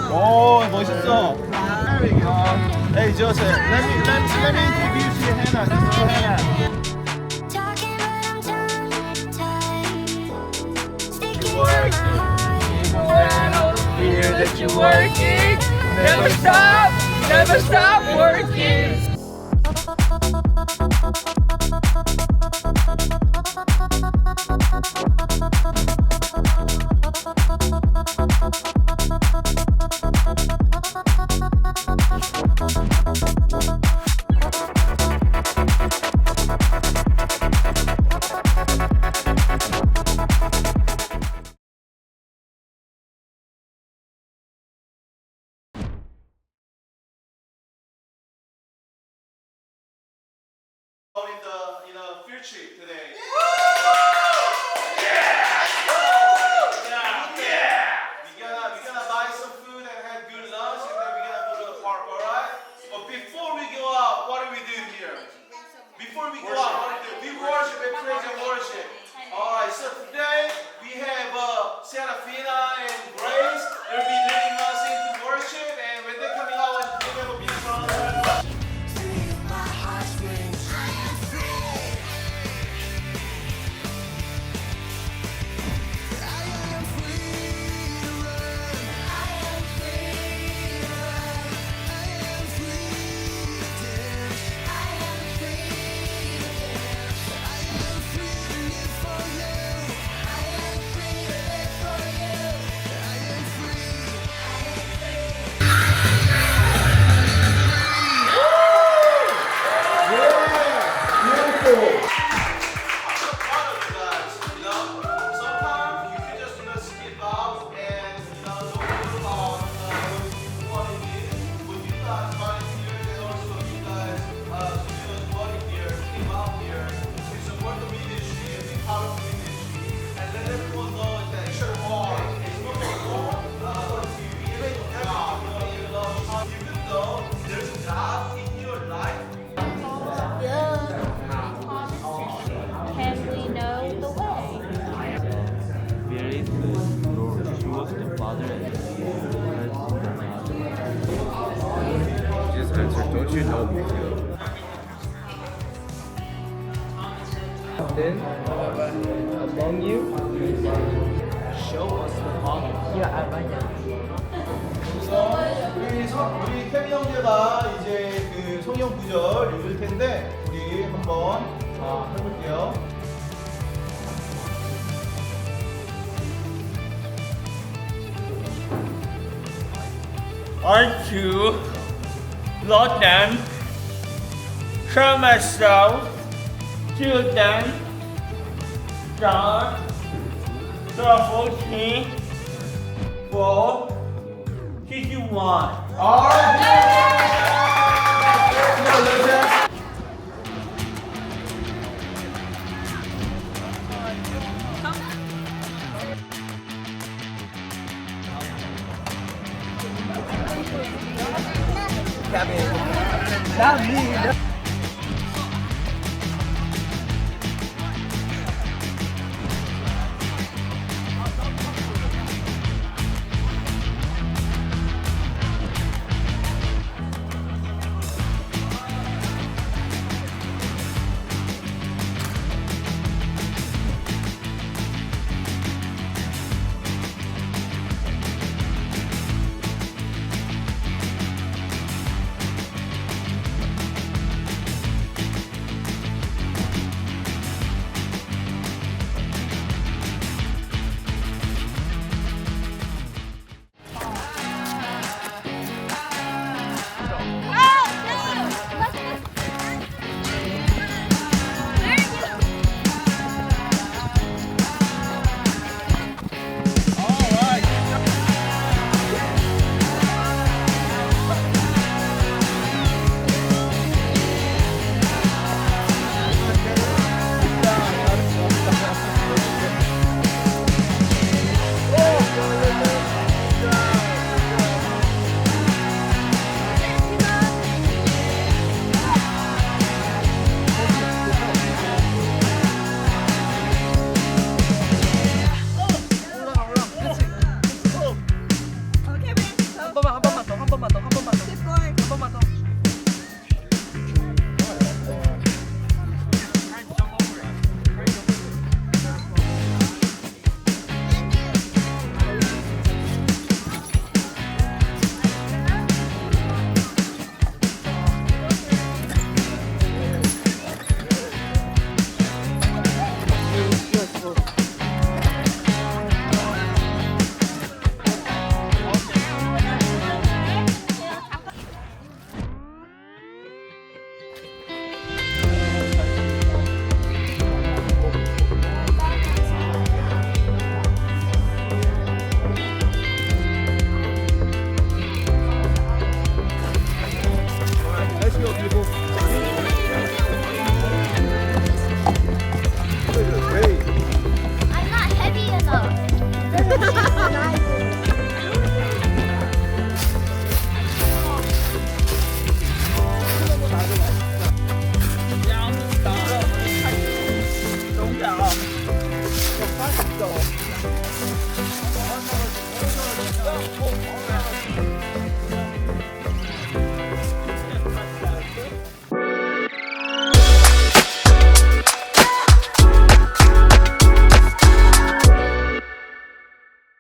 오, 멋있어. Hey, Joseph, let me introduce you, Hannah. This is Hannah. Hear that you're working, never stop working. In a field trip today. We're gonna buy some food and have good lunch, and then we're gonna go to the park. All right? But before we go out, what do we do here? Before we go out, what do we do? We worship and praise and worship. All right. So today we have Serafina and Grace. They'll be leading us into worship, and when they're coming out, we're gonna be from. Don't you know me? Then, among you, show us the Father. 우리 케미 형제가 이제 그 성경 구절 읽을 텐데 우리 한번 해볼게요. Unto Lord them, show myself to them, John, the 14, 4, 51. All right. Not me.